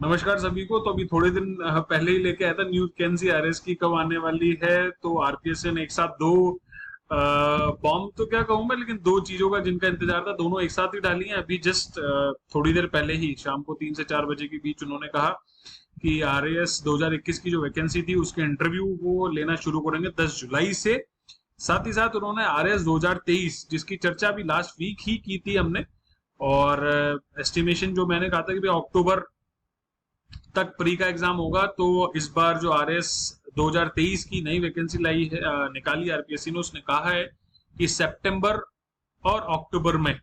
नमस्कार सभी को। तो अभी थोड़े दिन पहले ही लेके आया था न्यूज, वैकेंसी आरएस की कब आने वाली है। तो आरपीएससी ने एक साथ दो बॉम्ब तो क्या कहूँ मैं, लेकिन दो चीजों का जिनका इंतजार था दोनों एक साथ ही डाली हैं। अभी जस्ट थोड़ी देर पहले ही शाम को 3 से 4 बजे के बीच उन्होंने कहा कि आरएएस 2021 की जो वैकेंसी थी उसके इंटरव्यू वो लेना शुरू करेंगे 10 जुलाई से। साथ ही साथ उन्होंने आरएएस 2023 जिसकी चर्चा अभी लास्ट वीक ही की थी हमने, और एस्टिमेशन जो मैंने कहा था कि भाई अक्टूबर तक प्री का एग्जाम होगा, तो इस बार जो आरएस 2023 की नई वैकेंसी लाई है, निकाली आरपीएससी ने, उसने कहा है कि सितंबर और अक्टूबर में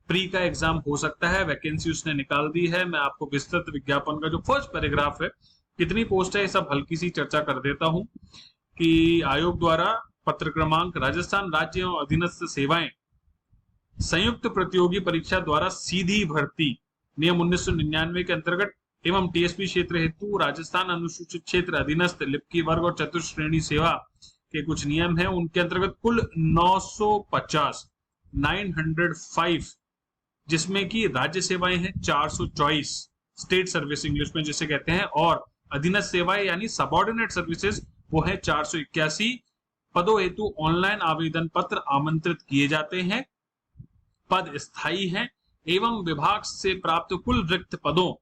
प्री का एग्जाम हो सकता है। वैकेंसी उसने निकाल दी है। मैं आपको विस्तृत विज्ञापन का जो फर्स्ट पैराग्राफ है, कितनी पोस्ट है, ये सब हल्की सी चर्चा कर देता हूं कि आयोग द्वारा पत्र क्रमांक राजस्थान राज्य एवं अधीनस्थ सेवाएं संयुक्त प्रतियोगी परीक्षा द्वारा सीधी भर्ती नियम 1999 के अंतर्गत एवं टीएसपी क्षेत्र हेतु राजस्थान अनुसूचित क्षेत्र अधीनस्थ लिपकी वर्ग और चतुर्थ श्रेणी सेवा के कुछ नियम हैं, उनके अंतर्गत कुल 905 जिसमें कि राज्य सेवाएं हैं 424, स्टेट सर्विस इंग्लिश में जिसे कहते हैं, और अधीनस्थ सेवाएं यानी सबऑर्डिनेट सर्विसेज वो है 481। पदों हेतु ऑनलाइन आवेदन पत्र आमंत्रित किए जाते हैं। पद स्थायी हैं एवं विभाग से प्राप्त कुल रिक्त पदों,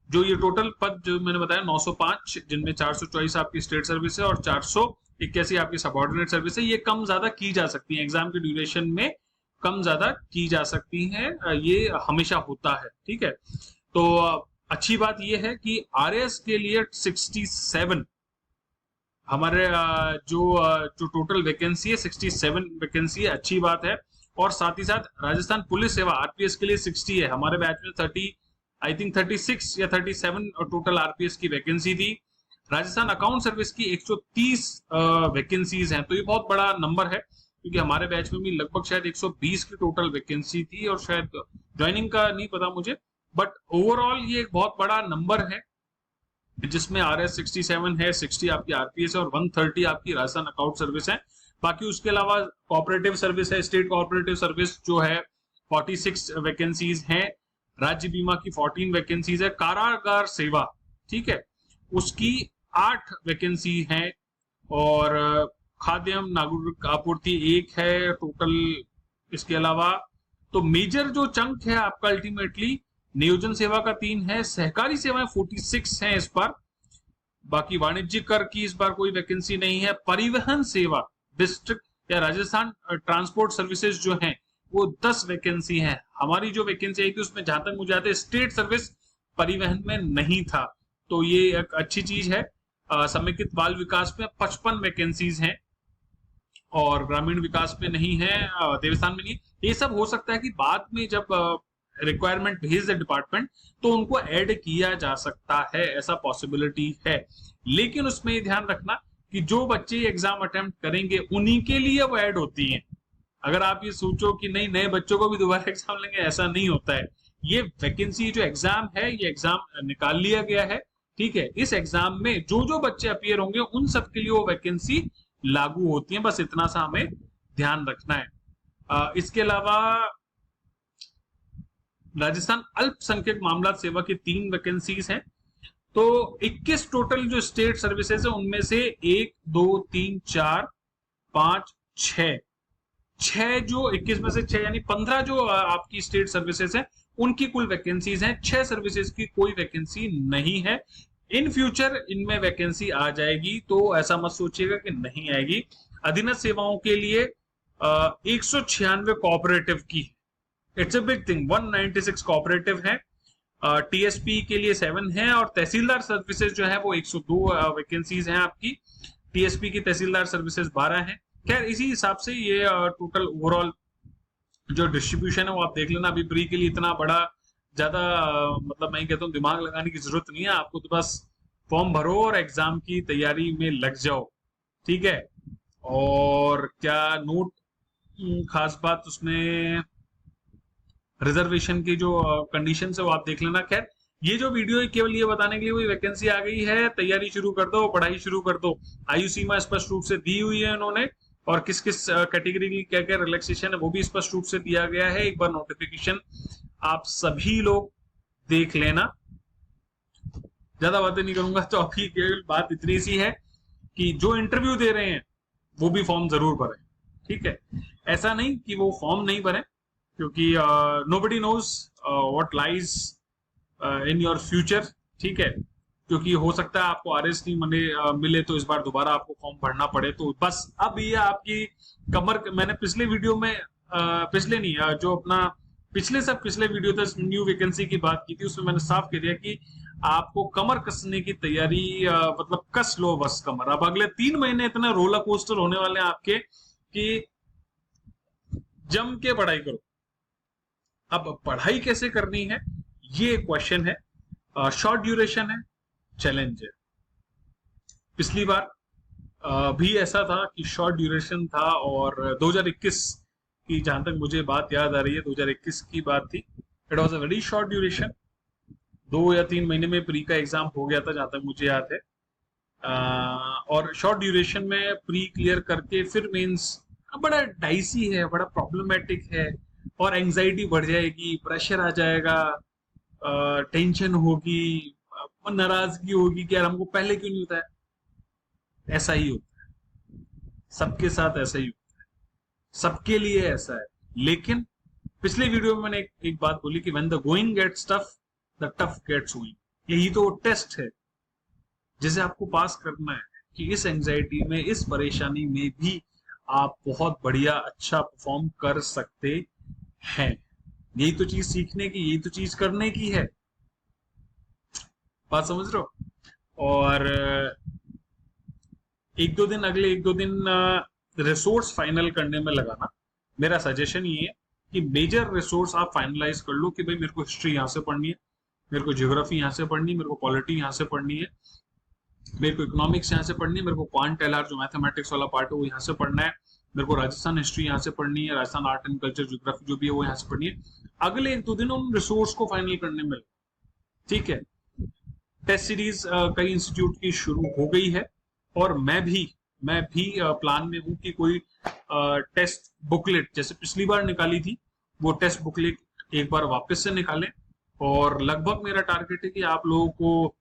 जो ये टोटल पद जो मैंने बताया 905, जिनमें 424 आपकी स्टेट सर्विस है और 481 आपकी सबऑर्डिनेट सर्विस है, ये कम ज्यादा की जा सकती है एग्जाम के ड्यूरेशन में, कम ज्यादा की जा सकती हैं। ये हमेशा होता है, ठीक है। तो अच्छी बात ये है कि आरएएस के लिए 67 हमारे जो टोटल वैकेंसी है 67 वैकेंसी है, अच्छी बात है। और साथ ही साथ राजस्थान पुलिस सेवा आरपीएस के लिए 60 है। हमारे बैच में 30 आई थिंक 36 या 37 टोटल आरपीएस की वैकेंसी थी। राजस्थान अकाउंट सर्विस की 130 वैकेंसीज हैं, तो ये बहुत बड़ा नंबर है क्योंकि हमारे बैच में भी लगभग शायद 120 की टोटल वैकेंसी थी, और शायद ज्वाइनिंग का नहीं पता मुझे, बट ओवरऑल ये एक बहुत बड़ा नंबर है जिसमें आरएस 67 है, 60 आपकी आरपीएस है और 130 आपकी राजस्थान अकाउंट सर्विस है। बाकी उसके अलावा कोऑपरेटिव सर्विस है, स्टेट कोऑपरेटिव सर्विस जो है 46 वैकेंसीज हैं। राज्य बीमा की 14 वैकेंसीज है। कारागार सेवा, ठीक है, उसकी 8 वैकेंसी है। और खाद्य एवं नागरिक आपूर्ति 1 है टोटल। इसके अलावा तो मेजर जो चंक है आपका अल्टीमेटली नियोजन सेवा का 3 है। सहकारी सेवाएं 46 हैं इस बार। बाकी वाणिज्यिक कर की इस बार कोई वैकेंसी नहीं है। परिवहन सेवा डिस्ट्रिक्ट या राजस्थान ट्रांसपोर्ट सर्विसेज जो हैं वो 10 वैकेंसी है। हमारी जो वैकेंसी आई थी उसमें जहां तक मुझे याद है स्टेट सर्विस परिवहन में नहीं था, तो ये एक अच्छी चीज है। समेकित बाल विकास में 55 वैकेंसीज हैं और ग्रामीण विकास में नहीं है, देवस्थान में नहीं। ये सब हो सकता है कि बाद में जब रिक्वायरमेंट भेज दे डिपार्टमेंट तो उनको ऐड किया जा सकता है, ऐसा पॉसिबिलिटी है। लेकिन उसमें ध्यान रखना कि जो बच्चे एग्जाम अटेम्प्ट करेंगे उन्हीं के लिए वो ऐड होती हैं। अगर आप ये सोचो कि नहीं नए बच्चों को भी दोबारा एग्जाम लेंगे, ऐसा नहीं होता है। ये वैकेंसी जो एग्जाम है, ये एग्जाम निकाल लिया गया है, ठीक है। इस एग्जाम में जो जो बच्चे अपियर होंगे उन सबके लिए वो वैकेंसी लागू होती है, बस इतना सा हमें ध्यान रखना है। इसके अलावा राजस्थान अल्पसंख्यक मामला सेवा की 3 वैकेंसीज हैं। तो 21 टोटल जो स्टेट सर्विसेज है उनमें से 1 2 3 4 5 6 जो 21 में से 6 यानी 15 जो आपकी स्टेट सर्विसेज है उनकी कुल वैकेंसीज हैं। 6 सर्विसेज की कोई वैकेंसी नहीं है। इन फ्यूचर इनमें वैकेंसी आ जाएगी, तो ऐसा मत सोचिएगा कि नहीं आएगी। अधीनस्थ सेवाओं के लिए 196 कोऑपरेटिव की, it's a big thing. 196 cooperative है। टीएसपी के लिए 7 है और तहसीलदार सर्विसेज जो है वो 102 वैकेंसीज हैं आपकी। टीएसपी की तहसीलदार सर्विसेज 12 हैं। खैर इसी हिसाब से ये टोटल ओवरऑल जो डिस्ट्रीब्यूशन है वो आप देख लेना। अभी प्री के लिए इतना बड़ा ज्यादा मतलब मैं कहता हूँ दिमाग लगाने की जरूरत नहीं है आपको, तो बस फॉर्म भरो और एग्जाम की तैयारी में लग जाओ, ठीक है। और क्या नोट खास बात उसमें रिजर्वेशन की जो कंडीशन है वो आप देख लेना। खैर ये जो वीडियो है केवल ये बताने के लिए कोई वैकेंसी आ गई है, तैयारी शुरू कर दो, पढ़ाई शुरू कर दो। आयु सीमा स्पष्ट रूप से दी हुई है उन्होंने, और किस किस कैटेगरी की क्या क्या रिलैक्सेशन है वो भी स्पष्ट रूप से दिया गया है। एक बार नोटिफिकेशन आप सभी लोग देख लेना। ज्यादा बातें नहीं करूंगा। तो अभी केवल बात इतनी सी है कि जो इंटरव्यू दे रहे हैं वो भी फॉर्म जरूर भरें, ठीक है। ऐसा नहीं कि वो फॉर्म नहीं भरें, क्योंकि nobody knows what lies in your future, ठीक है। क्योंकि हो सकता है आपको आरएस नहीं मिले तो इस बार दोबारा आपको फॉर्म भरना पड़े। तो बस अब ये आपकी कमर, मैंने पिछले वीडियो में पिछले नहीं जो अपना पिछले वीडियो था न्यू वैकेंसी की बात की थी, उसमें मैंने साफ कह दिया कि आपको कमर कसने की तैयारी, मतलब कस लो बस कमर। अब अगले 3 महीने इतने रोलर कोस्टर होने वाले हैं आपके कि जम के पढ़ाई करो। अब पढ़ाई कैसे करनी है ये क्वेश्चन है, शॉर्ट ड्यूरेशन है, चैलेंज है। पिछली बार भी ऐसा था कि शॉर्ट ड्यूरेशन था, और 2021 की जहां तक मुझे बात याद आ रही है 2021 की बात थी, it was a very short duration. 2 या 3 महीने में प्री का एग्जाम हो गया था जहां तक मुझे याद है। और शॉर्ट ड्यूरेशन में प्री क्लियर करके फिर मेंस बड़ा डाइसी है, बड़ा प्रॉब्लमेटिक है, और एंजाइटी बढ़ जाएगी, प्रेशर आ जाएगा, टेंशन होगी, नाराजगी होगी कि यार हमको पहले क्यों नहीं होता है। ऐसा ही होता है, सबके साथ ऐसा ही होता है, सबके लिए ऐसा है। लेकिन पिछले वीडियो में मैंने एक बात बोली कि when the going gets tough the tough gets going. यही तो टेस्ट है जिसे आपको पास करना है, कि इस एंजाइटी में, इस परेशानी में भी आप बहुत बढ़िया अच्छा परफॉर्म कर सकते हैं। यही तो चीज सीखने की, यही तो चीज करने की है। बात समझ रहे हो। और अगले एक दो दिन रिसोर्स फाइनल करने में लगाना। मेरा सजेशन ये है कि मेजर रिसोर्स आप फाइनलाइज कर लो कि भाई मेरे को हिस्ट्री यहाँ से पढ़नी है, मेरे को ज्योग्राफी यहाँ से पढ़नी है, मेरे को पॉलिटी यहाँ से पढ़नी है, मेरे को इकोनॉमिक्स यहाँ से पढ़नी है, मेरे को क्वांट एलआर जो मैथमेटिक्स वाला पार्ट है वो यहाँ से पढ़ना है, मेरे को राजस्थान हिस्ट्री यहाँ से पढ़नी है, Rajasthan art and culture geography जो भी है वो यहाँ से पढ़नी है। अगले एक दो दिन उन रिसोर्स को फाइनल करने में, ठीक है। टेस्ट सीरीज कई इंस्टीट्यूट की शुरू हो गई है, और मैं भी प्लान में हूं कि कोई टेस्ट बुकलेट जैसे पिछली बार निकाली थी वो टेस्ट बुकलेट एक बार वापस से निकालें। और लगभग मेरा टारगेट है कि आप लोगों को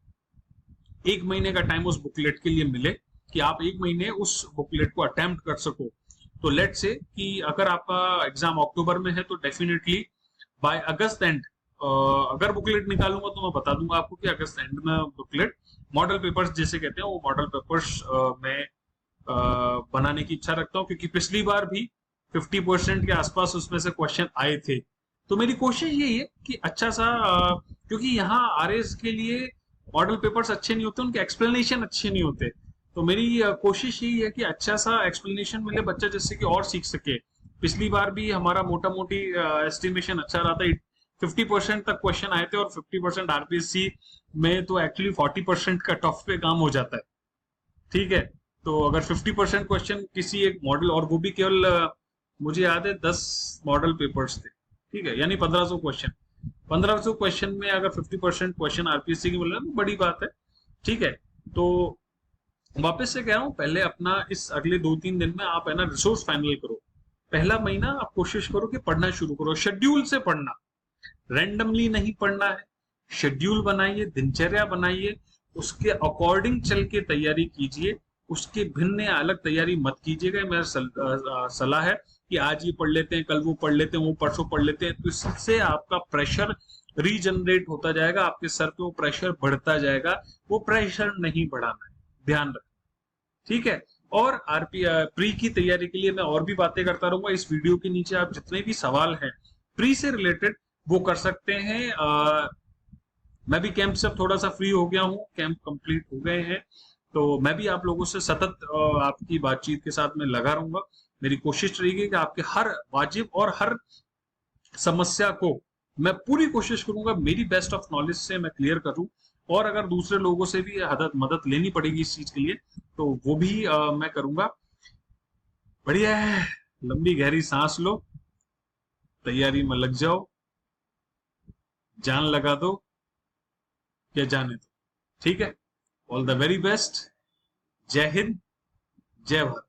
1 महीने का टाइम उस बुकलेट के लिए मिले, कि आप 1 महीने उस बुकलेट को अटेम्प्ट कर सको। तो लेट से कि अगर आपका एग्जाम अक्टूबर में है तो डेफिनेटली बाय अगस्त एंड, अगर बुकलेट निकालूंगा तो मैं बता दूंगा आपको कि अगस्त एंड में बुकलेट मॉडल पेपर्स जैसे कहते हैं वो मॉडल पेपर्स में बनाने की इच्छा रखता हूँ, क्योंकि पिछली बार भी 50% के आसपास उसमें से क्वेश्चन आए थे। तो मेरी कोशिश यही है कि अच्छा सा, क्योंकि यहाँ आरएस के लिए मॉडल पेपर्स अच्छे नहीं होते, उनके एक्सप्लेनेशन अच्छे नहीं होते। तो मेरी कोशिश यही है कि अच्छा सा एक्सप्लेनेशन मिले बच्चा, जिससे कि और सीख सके। पिछली बार भी हमारा मोटा मोटी एस्टिमेशन अच्छा रहा था, 50% तक क्वेश्चन आए थे, और 50% आरपीएससी में तो एक्चुअली 40% का टफ पे काम हो जाता है, ठीक है। तो अगर 50% क्वेश्चन किसी एक मॉडल, और वो भी केवल मुझे याद है 10 मॉडल पेपर्स थे, ठीक है, यानी 1500 क्वेश्चन। 1500 क्वेश्चन में अगर 50% क्वेश्चन आरपीएससी के मिल रहे हैं तो बड़ी बात है, ठीक है। तो वापस से कह रहा हूँ, पहले अपना इस अगले 2-3 दिन में आप है ना रिसोर्स फाइनल करो। पहला महीना आप कोशिश करो कि पढ़ना शुरू करो, शेड्यूल से पढ़ना, रैंडमली नहीं पढ़ना है। शेड्यूल बनाइए, दिनचर्या बनाइए, उसके अकॉर्डिंग चल के तैयारी कीजिए, उसके भिन्न अलग तैयारी मत कीजिएगा। मेरा सलाह है कि आज ये पढ़ लेते हैं, कल वो पढ़ लेते हैं, वो परसों पढ़ लेते हैं, तो इससे आपका प्रेशर रीजनरेट होता जाएगा, आपके सर पे वो प्रेशर बढ़ता जाएगा। वो प्रेशर नहीं बढ़ाना है, ध्यान रखें, ठीक है। और प्री की तैयारी के लिए मैं और भी बातें करता रहूंगा। इस वीडियो के नीचे आप जितने भी सवाल हैं प्री से रिलेटेड वो कर सकते हैं। मैं भी कैंप से थोड़ा सा फ्री हो गया हूँ, कैंप कंप्लीट हो गए हैं, तो मैं भी आप लोगों से सतत आपकी बातचीत के साथ में लगा रहूंगा। मेरी कोशिश रहेगी कि आपके हर वाजिब और हर समस्या को मैं पूरी कोशिश करूंगा मेरी बेस्ट ऑफ नॉलेज से मैं क्लियर करूं। और अगर दूसरे लोगों से भी मदद लेनी पड़ेगी इस चीज के लिए तो वो भी मैं करूंगा। बढ़िया है, लंबी गहरी सांस लो, तैयारी में लग जाओ, जान लगा दो या जाने दो, ठीक है। All the very best. जय हिंद, जय भारत।